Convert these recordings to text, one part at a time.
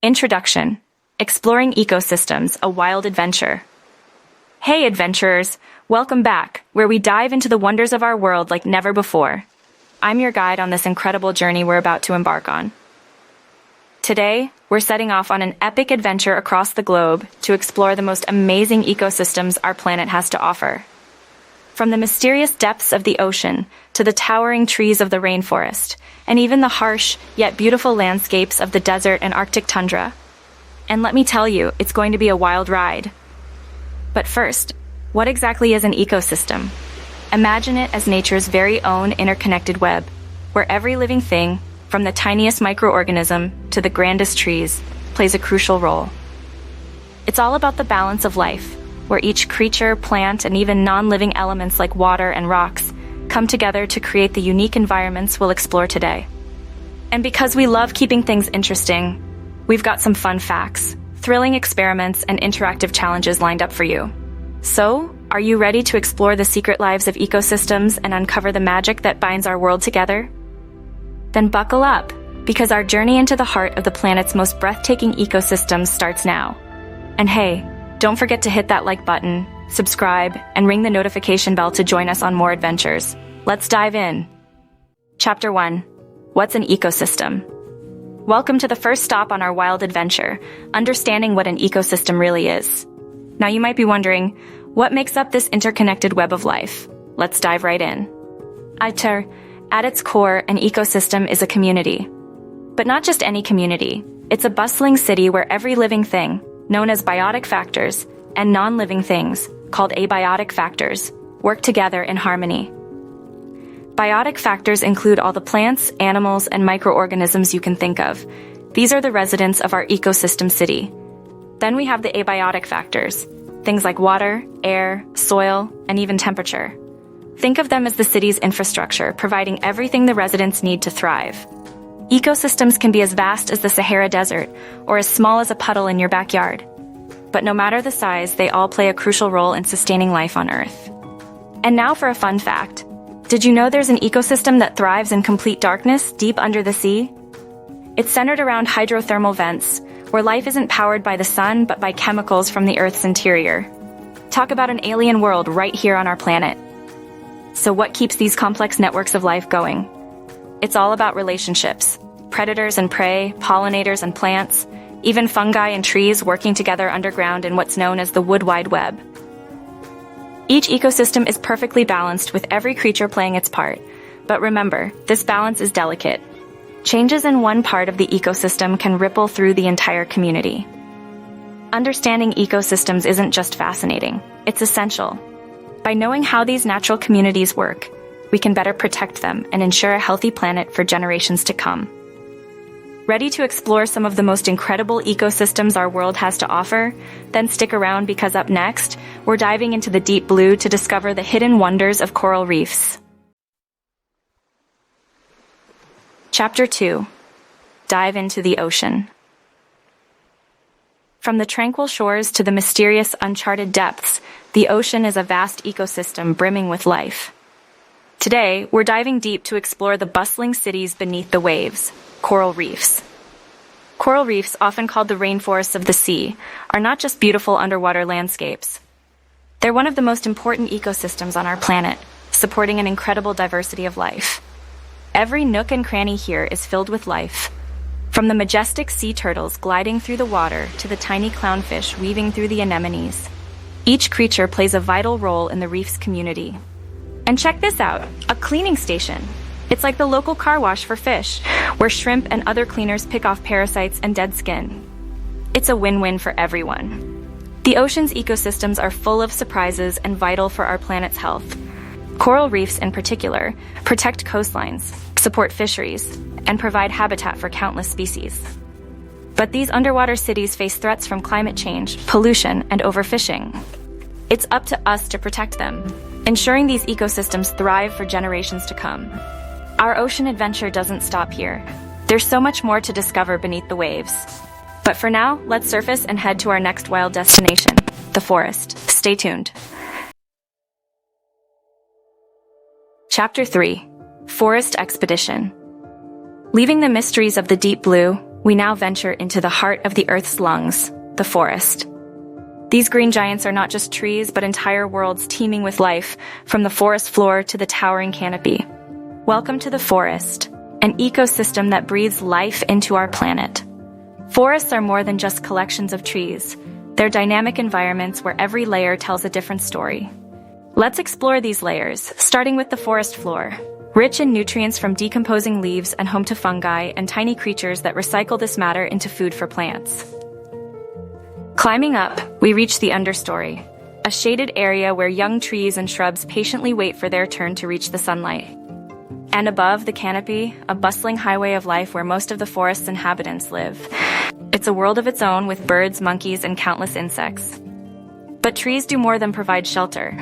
Introduction: Exploring Ecosystems, a Wild Adventure. Hey adventurers, welcome back, where we dive into the wonders of our world like never before. I'm your guide on this incredible journey we're about to embark on. Today, we're setting off on an epic adventure across the globe to explore the most amazing ecosystems our planet has to offer. From the mysterious depths of the ocean to the towering trees of the rainforest, and even the harsh yet beautiful landscapes of the desert and Arctic tundra. And let me tell you, it's going to be a wild ride. But first, what exactly is an ecosystem? Imagine it as nature's very own interconnected web, where every living thing, from the tiniest microorganism to the grandest trees, plays a crucial role. It's all about the balance of life, where each creature, plant, and even non-living elements like water and rocks come together to create the unique environments we'll explore today. And because we love keeping things interesting, we've got some fun facts, thrilling experiments, and interactive challenges lined up for you. So, are you ready to explore the secret lives of ecosystems and uncover the magic that binds our world together? Then buckle up, because our journey into the heart of the planet's most breathtaking ecosystems starts now. And hey, don't forget to hit that like button, subscribe, and ring the notification bell to join us on more adventures. Let's dive in. Chapter 1. What's an ecosystem? Welcome to the first stop on our wild adventure, understanding what an ecosystem really is. Now you might be wondering, what makes up this interconnected web of life? Let's dive right in. At its core, an ecosystem is a community. But not just any community. It's a bustling city where every living thing, known as biotic factors, and non-living things, called abiotic factors, work together in harmony. Biotic factors include all the plants, animals, and microorganisms you can think of. These are the residents of our ecosystem city. Then we have the abiotic factors, things like water, air, soil, and even temperature. Think of them as the city's infrastructure, providing everything the residents need to thrive. Ecosystems can be as vast as the Sahara Desert, or as small as a puddle in your backyard. But no matter the size, they all play a crucial role in sustaining life on Earth. And now for a fun fact. Did you know there's an ecosystem that thrives in complete darkness, deep under the sea? It's centered around hydrothermal vents, where life isn't powered by the sun, but by chemicals from the Earth's interior. Talk about an alien world right here on our planet. So what keeps these complex networks of life going? It's all about relationships. Predators and prey, pollinators and plants, even fungi and trees working together underground in what's known as the Wood Wide Web. Each ecosystem is perfectly balanced with every creature playing its part. But remember, this balance is delicate. Changes in one part of the ecosystem can ripple through the entire community. Understanding ecosystems isn't just fascinating, it's essential. By knowing how these natural communities work, we can better protect them and ensure a healthy planet for generations to come. Ready to explore some of the most incredible ecosystems our world has to offer? Then stick around because up next, we're diving into the deep blue to discover the hidden wonders of coral reefs. Chapter 2. Dive into the ocean. From the tranquil shores to the mysterious uncharted depths, the ocean is a vast ecosystem brimming with life. Today, we're diving deep to explore the bustling cities beneath the waves, coral reefs. Coral reefs, often called the rainforests of the sea, are not just beautiful underwater landscapes. They're one of the most important ecosystems on our planet, supporting an incredible diversity of life. Every nook and cranny here is filled with life. From the majestic sea turtles gliding through the water to the tiny clownfish weaving through the anemones. Each creature plays a vital role in the reef's community. And check this out, a cleaning station. It's like the local car wash for fish, where shrimp and other cleaners pick off parasites and dead skin. It's a win-win for everyone. The ocean's ecosystems are full of surprises and vital for our planet's health. Coral reefs, in particular, protect coastlines, support fisheries, and provide habitat for countless species. But these underwater cities face threats from climate change, pollution, and overfishing. It's up to us to protect them, ensuring these ecosystems thrive for generations to come. Our ocean adventure doesn't stop here. There's so much more to discover beneath the waves. But for now, let's surface and head to our next wild destination, the forest. Stay tuned. Chapter 3. Forest Expedition. Leaving the mysteries of the deep blue, we now venture into the heart of the Earth's lungs, the forest. These green giants are not just trees, but entire worlds teeming with life, from the forest floor to the towering canopy. Welcome to the forest, an ecosystem that breathes life into our planet. Forests are more than just collections of trees. They're dynamic environments where every layer tells a different story. Let's explore these layers, starting with the forest floor. Rich in nutrients from decomposing leaves and home to fungi and tiny creatures that recycle this matter into food for plants. Climbing up, we reach the understory, a shaded area where young trees and shrubs patiently wait for their turn to reach the sunlight. And above the canopy, a bustling highway of life where most of the forest's inhabitants live. It's a world of its own with birds, monkeys, and countless insects. But trees do more than provide shelter.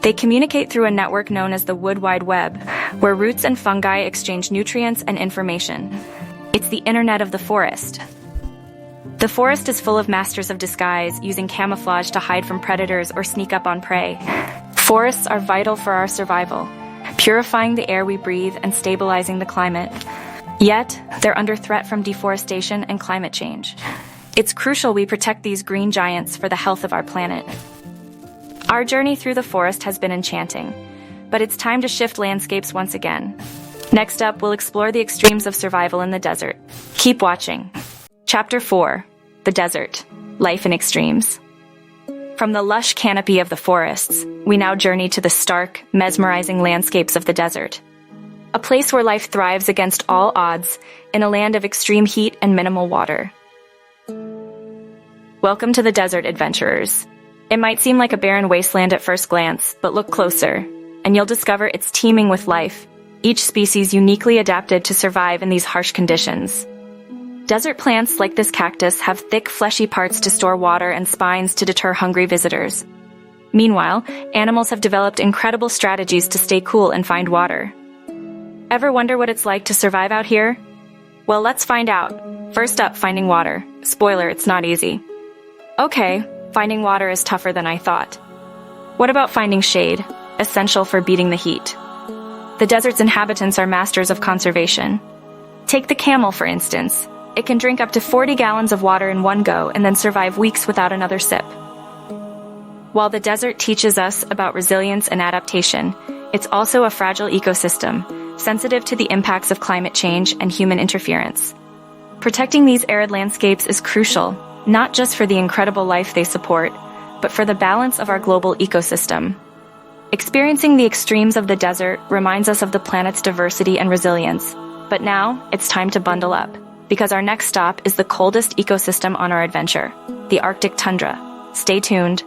They communicate through a network known as the Wood Wide Web, where roots and fungi exchange nutrients and information. It's the internet of the forest. The forest is full of masters of disguise, using camouflage to hide from predators or sneak up on prey. Forests are vital for our survival, purifying the air we breathe and stabilizing the climate. Yet, they're under threat from deforestation and climate change. It's crucial we protect these green giants for the health of our planet. Our journey through the forest has been enchanting, but it's time to shift landscapes once again. Next up, we'll explore the extremes of survival in the desert. Keep watching. Chapter 4: The Desert: Life in Extremes. From the lush canopy of the forests, we now journey to the stark, mesmerizing landscapes of the desert. A place where life thrives against all odds, in a land of extreme heat and minimal water. Welcome to the desert, adventurers. It might seem like a barren wasteland at first glance, but look closer, and you'll discover it's teeming with life, each species uniquely adapted to survive in these harsh conditions. Desert plants like this cactus have thick, fleshy parts to store water and spines to deter hungry visitors. Meanwhile, animals have developed incredible strategies to stay cool and find water. Ever wonder what it's like to survive out here? Well, let's find out. First up, finding water. Spoiler, it's not easy. Okay, finding water is tougher than I thought. What about finding shade, essential for beating the heat? The desert's inhabitants are masters of conservation. Take the camel, for instance. It can drink up to 40 gallons of water in one go and then survive weeks without another sip. While the desert teaches us about resilience and adaptation, it's also a fragile ecosystem, sensitive to the impacts of climate change and human interference. Protecting these arid landscapes is crucial, not just for the incredible life they support, but for the balance of our global ecosystem. Experiencing the extremes of the desert reminds us of the planet's diversity and resilience. But now, it's time to bundle up, because our next stop is the coldest ecosystem on our adventure, the Arctic tundra. Stay tuned.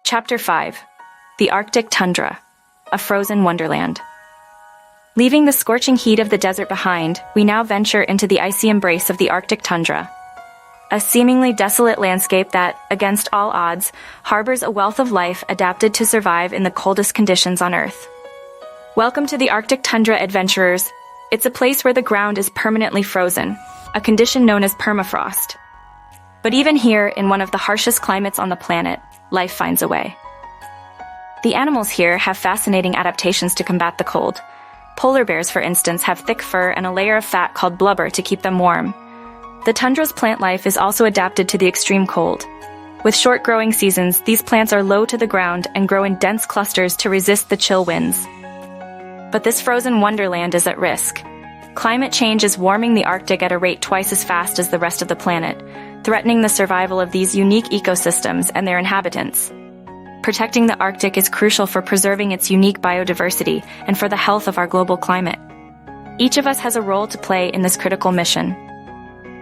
Chapter 5: The Arctic Tundra, a frozen wonderland. Leaving the scorching heat of the desert behind, we now venture into the icy embrace of the Arctic tundra. A seemingly desolate landscape that, against all odds, harbors a wealth of life adapted to survive in the coldest conditions on Earth. Welcome to the Arctic tundra, adventurers. It's a place where the ground is permanently frozen, a condition known as permafrost. But even here, in one of the harshest climates on the planet, life finds a way. The animals here have fascinating adaptations to combat the cold. Polar bears, for instance, have thick fur and a layer of fat called blubber to keep them warm. The tundra's plant life is also adapted to the extreme cold. With short growing seasons, these plants are low to the ground and grow in dense clusters to resist the chill winds. But this frozen wonderland is at risk. Climate change is warming the Arctic at a rate twice as fast as the rest of the planet, threatening the survival of these unique ecosystems and their inhabitants. Protecting the Arctic is crucial for preserving its unique biodiversity and for the health of our global climate. Each of us has a role to play in this critical mission.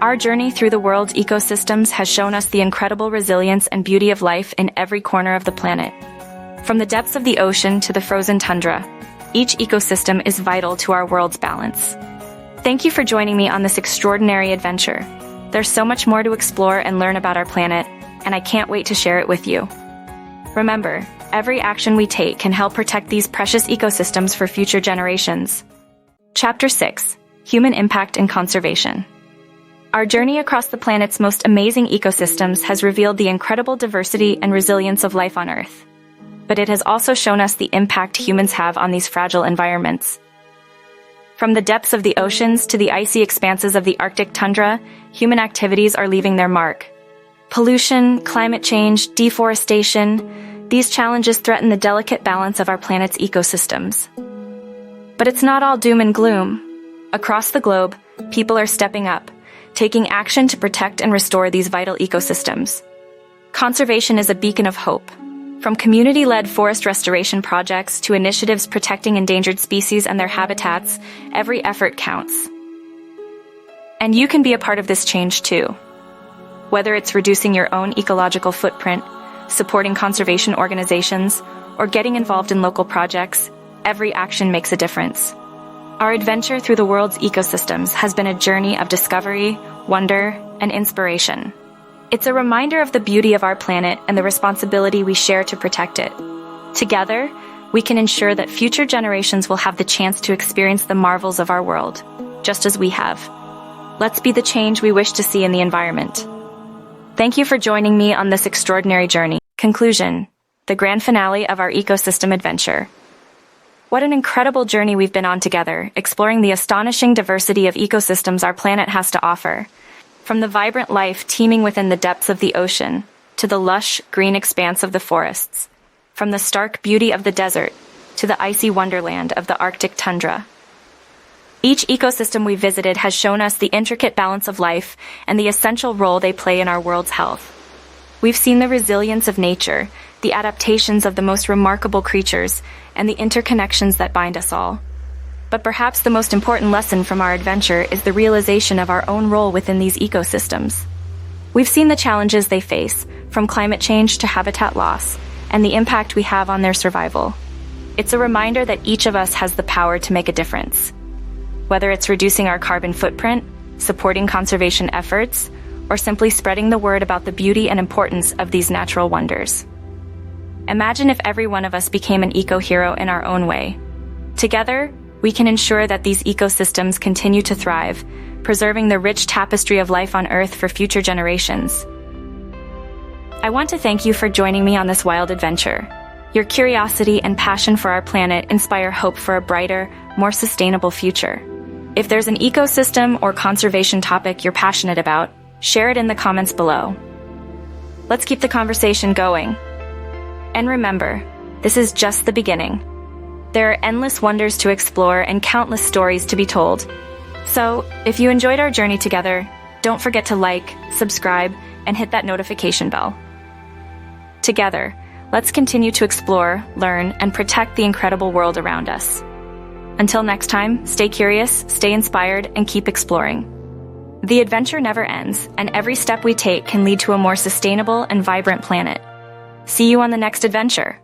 Our journey through the world's ecosystems has shown us the incredible resilience and beauty of life in every corner of the planet. From the depths of the ocean to the frozen tundra, each ecosystem is vital to our world's balance. Thank you for joining me on this extraordinary adventure. There's so much more to explore and learn about our planet, and I can't wait to share it with you. Remember, every action we take can help protect these precious ecosystems for future generations. Chapter 6: Human Impact and Conservation. Our journey across the planet's most amazing ecosystems has revealed the incredible diversity and resilience of life on Earth. But it has also shown us the impact humans have on these fragile environments. From the depths of the oceans to the icy expanses of the Arctic tundra, human activities are leaving their mark. Pollution, climate change, deforestation, these challenges threaten the delicate balance of our planet's ecosystems. But it's not all doom and gloom. Across the globe, people are stepping up, taking action to protect and restore these vital ecosystems. Conservation is a beacon of hope. From community-led forest restoration projects to initiatives protecting endangered species and their habitats, every effort counts. And you can be a part of this change too. Whether it's reducing your own ecological footprint, supporting conservation organizations, or getting involved in local projects, every action makes a difference. Our adventure through the world's ecosystems has been a journey of discovery, wonder, and inspiration. It's a reminder of the beauty of our planet and the responsibility we share to protect it. Together, we can ensure that future generations will have the chance to experience the marvels of our world, just as we have. Let's be the change we wish to see in the environment. Thank you for joining me on this extraordinary journey. Conclusion: the grand finale of our ecosystem adventure. What an incredible journey we've been on together, exploring the astonishing diversity of ecosystems our planet has to offer. From the vibrant life teeming within the depths of the ocean, to the lush, green expanse of the forests. From the stark beauty of the desert, to the icy wonderland of the Arctic tundra. Each ecosystem we visited has shown us the intricate balance of life and the essential role they play in our world's health. We've seen the resilience of nature, the adaptations of the most remarkable creatures, and the interconnections that bind us all. But perhaps the most important lesson from our adventure is the realization of our own role within these ecosystems. We've seen the challenges they face, from climate change to habitat loss, and the impact we have on their survival. It's a reminder that each of us has the power to make a difference. Whether it's reducing our carbon footprint, supporting conservation efforts, or simply spreading the word about the beauty and importance of these natural wonders. Imagine if every one of us became an eco-hero in our own way. Together, we can ensure that these ecosystems continue to thrive, preserving the rich tapestry of life on Earth for future generations. I want to thank you for joining me on this wild adventure. Your curiosity and passion for our planet inspire hope for a brighter, more sustainable future. If there's an ecosystem or conservation topic you're passionate about, share it in the comments below. Let's keep the conversation going. And remember, this is just the beginning. There are endless wonders to explore and countless stories to be told. So, if you enjoyed our journey together, don't forget to like, subscribe, and hit that notification bell. Together, let's continue to explore, learn, and protect the incredible world around us. Until next time, stay curious, stay inspired, and keep exploring. The adventure never ends, and every step we take can lead to a more sustainable and vibrant planet. See you on the next adventure.